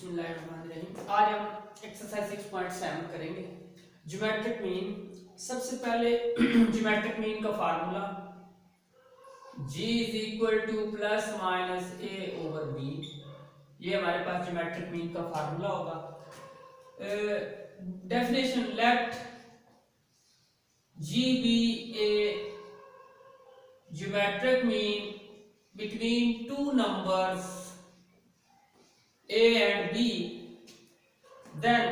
बिस्मिल्लाहिर्रहमानिर्रहीम। आज हम एक्सरसाइज 6.7 करेंगे ज्योमेट्रिक मीन। सबसे पहले ज्योमेट्रिक मीन का formula g is equal to plus minus a over b। ये हमारे पास ज्योमेट्रिक मीन का फार्मूला होगा। Definition let g be a geometric mean between two numbers a and b, then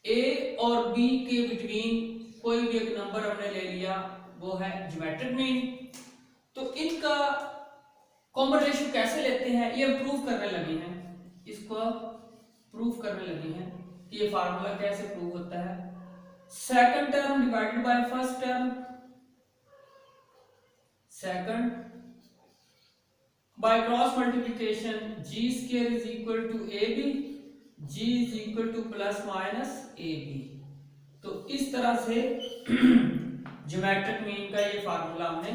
a और b के between कोई भी एक नंबर हमने ले लिया, वो है ज्योमेट्रिक मीन। तो इनका कॉमन रेशियो कैसे लेते हैं ये हम प्रूव करने लगे हैं। इसको प्रूव करने लगे हैं कि ये फार्मूला कैसे प्रूव होता है। Second term divided by first term, second by cross multiplication g square is equal to ab, g is equal to plus minus ab। तो इस तरह से ज्योमेट्रिक मीन का ये फार्मूला हमने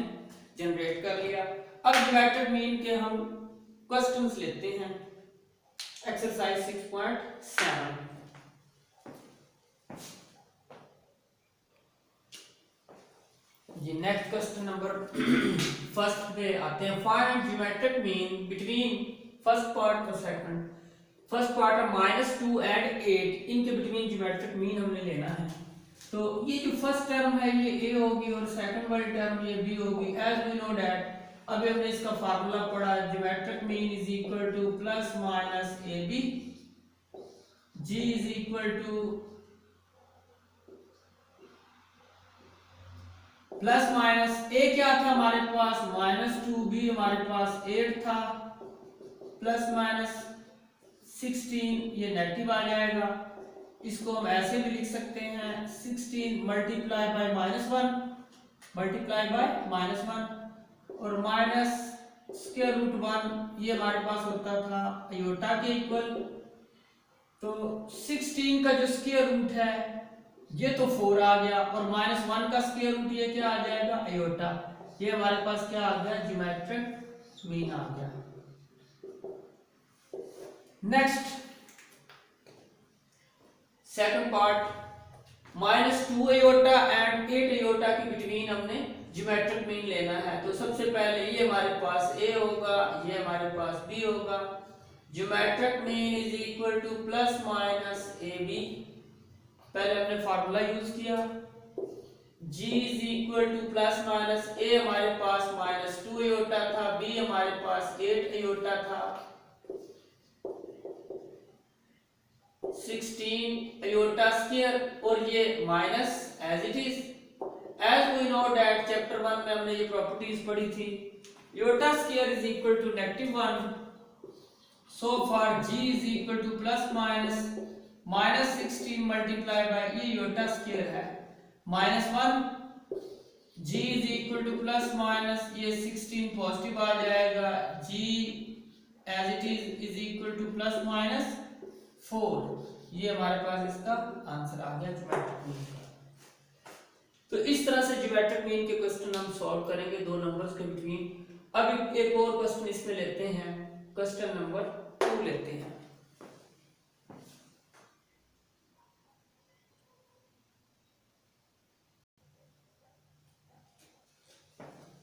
जनरेट कर लिया। अब ज्योमेट्रिक मीन के हम क्वेश्चंस लेते हैं। एक्सरसाइज 6.7 जी। नेक्स्ट क्वेश्चन नंबर फर्स्ट पे आते हैं। Find geometric mean between first part और सेकंड। फर्स्ट पार्ट है -2 एंड 8, इनके बिटवीन ज्योमेट्रिक मीन हमने लेना है। तो ये जो फर्स्ट टर्म है ये a होगी और सेकंड वाली टर्म ये b होगी। एज वी नो दैट, अभी हमने इसका फार्मूला पढ़ा, geometric mean is equal to plus minus ab, g is equal to plus minus a क्या था हमारे पास -2, b हमारे पास 8 था, प्लस माइनस 16, ये नेगेटिव आ जाएगा। इसको हम ऐसे भी लिख सकते हैं 16 मल्टीप्लाई बाय -1, मल्टीप्लाई बाय -1 और माइनस स्क्वायर रूट 1, ये हमारे पास होता था आयोटा के इक्वल। तो 16 का जो स्क्वायर रूट है ये तो 4 आ गया और -1 का स्क्वायर रूट ये क्या आ जाएगा आयोटा। ये हमारे पास क्या आ गया ज्योमेट्रिक मीन आ गया। Next second part, -2 iota and 8 iota के बिटवीन हमने ज्योमेट्रिक मीन लेना है। तो सबसे पहले ये हमारे पास a होगा, ये हमारे पास b होगा। Geometric mean is equal to plus minus ab। पहले हमने फार्मूला यूज किया, g is equal to plus minus a हमारे पास -2 आयोटा था, b हमारे पास 8 आयोटा था, 16 आयोटा स्क्वायर और ये minus as it is. As we know that chapter 1 में हमने ये प्रॉपर्टीज पढ़ी थी, iota square is equal to -1। So for g is equal to plus minus -16 multiply by ये आयोटा स्क्वायर है -1, g is equal to plus minus ये 16 positive आ जाएगा, g as it is equal to plus minus 4। ये हमारे पास इसका answer आ गया geometric mean का। तो इस तरह से ज्योमेट्रिक मीन के क्वेश्चन हम सॉल्व करेंगे दो नंबर्स के बिटवीन। अब एक और क्वेश्चन इसमें लेते हैं, क्वेश्चन नंबर 2 लेते हैं।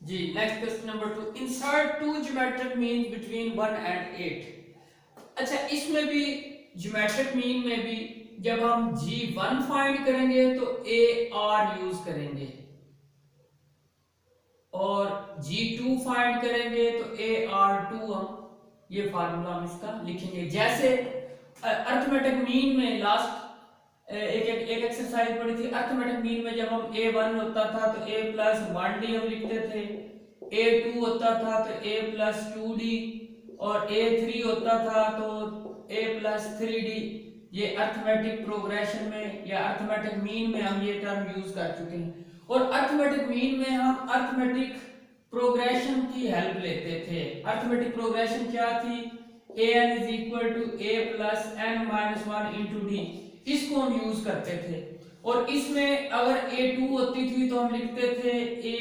जी next question number 2, insert 2 geometric mean between 1 and 8। अच्छा, इसमें भी ज्योमेट्रिक मीन में भी जब हम g1 फाइंड करेंगे तो ar यूज करेंगे और g2 फाइंड करेंगे तो ar2 हम ये फार्मूला हम इसका लिखेंगे। जैसे अरिथमेटिक मीन में लास्ट एक एक्सरसाइज पढ़ी थी। अरिथमेटिक मीन में जब हम a1 होता था तो a + 1d हम लिखते थे, a2 होता था तो a + 2d और a3 होता था तो a + 3d। ये अरिथमेटिक प्रोग्रेशन में या अरिथमेटिक मीन में हम ये टर्म यूज कर चुके हैं। और अरिथमेटिक मीन में हम अरिथमेटिक प्रोग्रेशन की हेल्प लेते थे। अरिथमेटिक प्रोग्रेशन क्या थी, an = a + n - 1 * d, इसको हम यूज करते थे। और इसमें अगर a2 होती थी तो हम लिखते थे a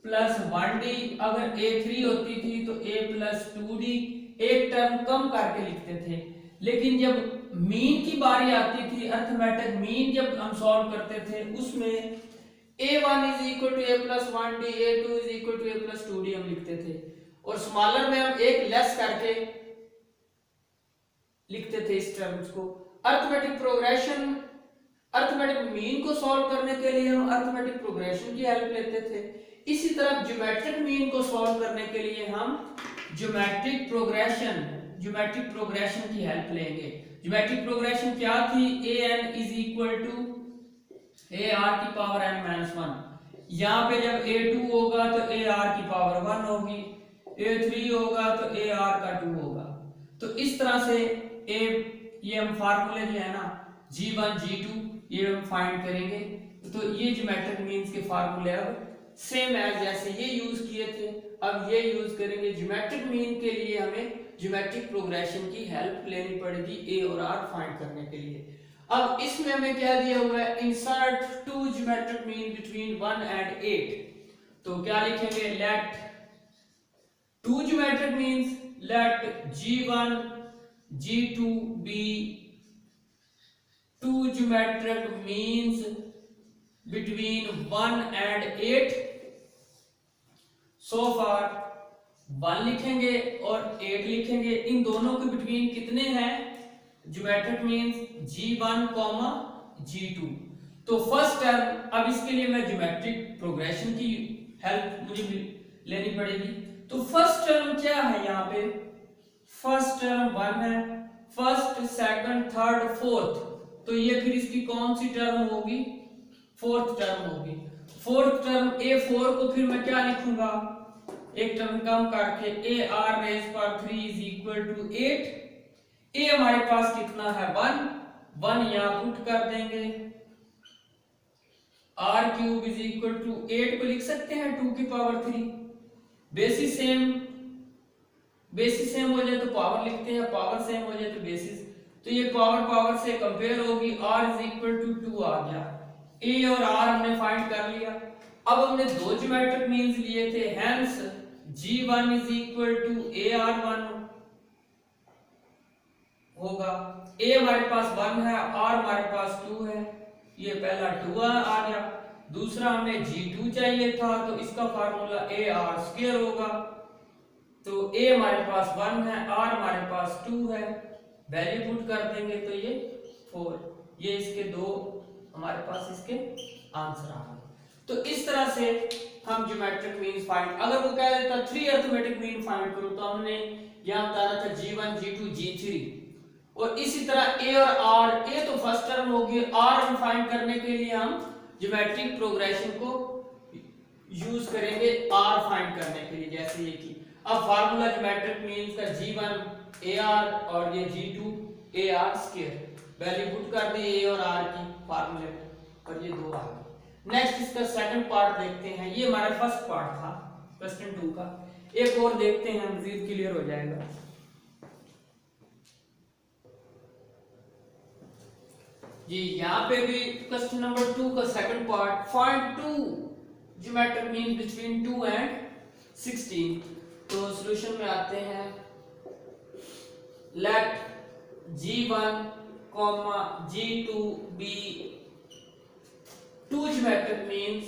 + 1d, अगर a3 होती थी तो a + 2d, एक टर्म कम करके लिखते थे, लेकिन जब मीन की बारी आती थी, अर्थमेटिक मीन जब हम सॉल्व करते थे, उसमें a1 is equal to a plus 1d, a2 is equal to a plus 2d हम लिखते थे, और स्मॉलर में हम एक लेस करके लिखते थे इस टर्म्स को। अर्थमेटिक प्रोग्रेशन, अर्थमेटिक मीन को सॉल्व करने के लिए हम अर्थमेटिक प्रोग्रेशन की हेल्प लेते थे। इसी तरह ज्योमेट्रिक मीन को सॉल्व करने के लिए हम ज्योमेट्रिक प्रोग्रेशन की हेल्प लेंगे। ज्योमेट्रिक प्रोग्रेशन क्या थी? an is equal to ar की पावर n माइनस 1। यहाँ पे जब a2 होगा तो ar की पावर 1 होगी, a3 होगा तो ar का 2 होगा। तो इस तरह से ये हम फार्मूले जो है ना g1 g2 ये हम फाइंड करेंगे। तो ये ज्योमेट्रिक मीन्स के फार्मूले अब सेम एज जैसे ये यूज किए थे, अब ये यूज करेंगे। ज्योमेट्रिक मीन के लिए हमें ज्योमेट्रिक प्रोग्रेशन की हेल्प लेनी पड़ेगी a और r फाइंड करने के लिए। अब इसमें हमें क्या दिया हुआ है? Insert two geometric mean between 1 and 8। तो क्या लिखेंगे? Let two geometric means, let g1 g2 be two geometric means between 1 and 8। so far 1 लिखेंगे और 8 लिखेंगे, इन दोनों के बिटवीन कितने हैं ज्योमेट्रिक मीन्स? g1, g2। तो फर्स्ट टर्म, अब इसके लिए मैं ज्योमेट्रिक प्रोग्रेशन की हेल्प मुझे लेनी पड़ेगी। तो फर्स्ट टर्म क्या है यहाँ पे? फर्स्ट टर्म 1 है, फर्स्ट सेकंड थर्ड फोर्थ, तो ये फिर इसकी कौन सी टर्म होगी? फोर्थ टर्म होगी। फोर्थ टर्म a4 को फिर मैं क्या लिखूंगा? एक टर्म कम करके ar raise power 3 is equal to 8। a हमारे पास कितना है? 1 यहां पुट कर देंगे, r cube is equal to 8 को लिख सकते हैं 2 की पावर 3। बेसिस सेम हो जाए तो पावर लिखते हैं, पावर सेम हो जाए तो बेसिस। तो ये पावर से कंपेयर होगी, r इज इक्वल टू 2 आ गया। a और r हमने फाइंड कर लिया। अब हमने दो ज्योमेट्रिक मीन्स लिए थे, hence g1 is equal to ar1 होगा। a हमारे पास 1 है, r हमारे पास 2 है, ये पहला 2 आ गया। दूसरा हमें g2 चाहिए था, तो इसका फार्मूला ar स्क्वायर होगा। तो a हमारे पास 1 है, r हमारे पास 2 है, वैल्यू पुट कर देंगे तो ये 4। ये इसके दो हमारे पास इसके आंसर आ गए। तो इस तरह से हम ज्योमेट्रिक मीन फाइंड, अगर वो कह देता 3 अरिथमेटिक मीन फाइंड करो, तो हमने यहां बताना था g1 g2 g3। और इसी तरह a और r, a तो फर्स्ट टर्म होगी, r हम फाइंड करने के लिए हम ज्योमेट्रिक प्रोग्रेशन को यूज करेंगे r फाइंड करने के लिए, जैसे ये की। अब फार्मूला ज्योमेट्रिक मीन्स का g1 ar और ये g2 ar square, value put कर दी a और r की फार्मूले और ये दो आ गए। नेक्स्ट इसका सेकंड पार्ट देखते हैं। ये हमारा फर्स्ट पार्ट था क्वेश्चन 2 का। एक और देखते हैं, मजीद क्लियर हो जाएगा। जी यहाँ पे भी क्वेश्चन नंबर 2 का second part, find two geometric mean between 2 and 16। तो सॉल्यूशन में आते हैं। Let g1, g2 be two geometric means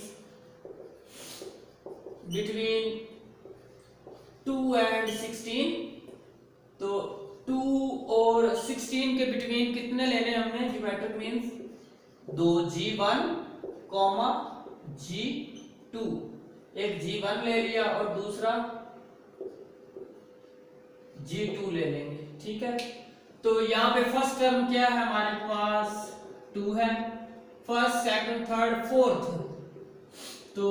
between 2 and 16। तो 2 और 16 के बिटवीन कितने लेने हमने ज्योमेट्रिक मीन्स? दो, g1, g2। एक g1 ले लिया और दूसरा g2 ले लेंगे, ठीक है। तो यहाँ पे फर्स्ट टर्म क्या है हमारे पास? 2 है, फर्स्ट सेकंड थर्ड फोर्थ, तो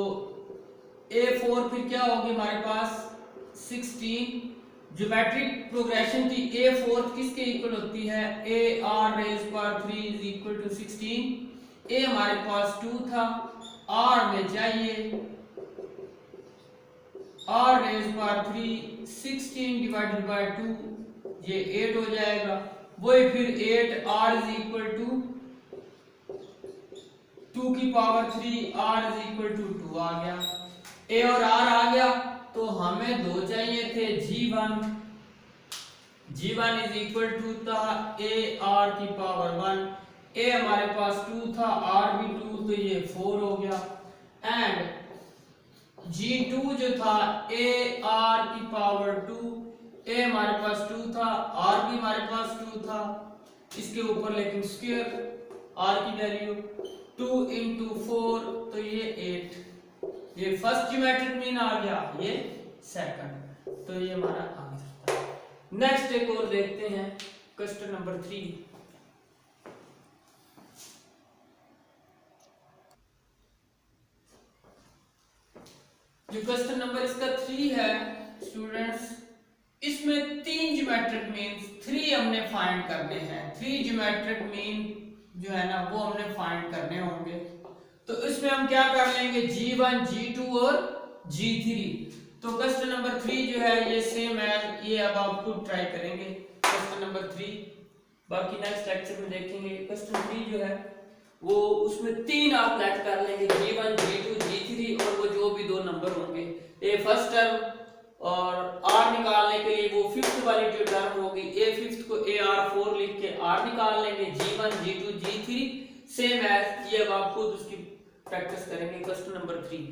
a4 फिर क्या होगी हमारे पास? 16। ज्योमेट्रिक प्रोग्रेशन की a4 किसके इक्वल होती है? ar raise power 3 is equal to 16। a हमारे पास 2 था, r में चाहिए r raise power 3, 16 divided by 2, ये 8 हो जाएगा। वही फिर 8 r इज इक्वल टू 2 की power 3, r is equal to 2 आ गया। a और r आ गया, तो हमें दो चाहिए थे, g1 G1 is equal to था ए आर की पावर 1, ए हमारे पास 2 था, आर भी 2, तो ये 4 हो गया। एंड G2 जो था ए आर की पावर 2, ए हमारे पास 2 था, आर भी हमारे पास 2 था, इसके ऊपर लेकिन स्क्वायर आर की वैल्यू 2 इंटू 4, तो ये 8। ये फर्स्ट ज्योमेट्रिक मीन आ गया, ये सेकंड, तो ये हमारा आंसर था। नेक्स्ट एक और देखते हैं, क्वेश्चन नंबर 3। जो क्वेश्चन नंबर इसका 3 है स्टूडेंट्स, इसमें 3 ज्योमेट्रिक मीन्स 3 हमने फाइंड करने हैं। 3 ज्योमेट्रिक मीन जो है ना वो हमने फाइंड करने होंगे। तो इसमें हम क्या कर लेंगे, G1, G2 और G3। तो क्वेश्चन नंबर 3 जो है ये सेम है, ये अब आप खुद ट्राई करेंगे क्वेश्चन नंबर 3, बाकी नेक्स्ट लेक्चर में देखेंगे। क्वेश्चन 3 जो है वो उसमें 3 आप लेट कर लेंगे, G1, G2, G3, और वो जो भी 2 नंबर होंगे, ए फर्स्ट टर्म और आर निकालने के लिए वो फिफ्थ वाली जो टर्म होगी, ए फिफ्थ को ए आर 4 लिख के आर निकाल लेंगे, G1, G2, G3 सेम है। ये अब आप खुद उसकी प्रैक्टिस करेंगे। Question number 3।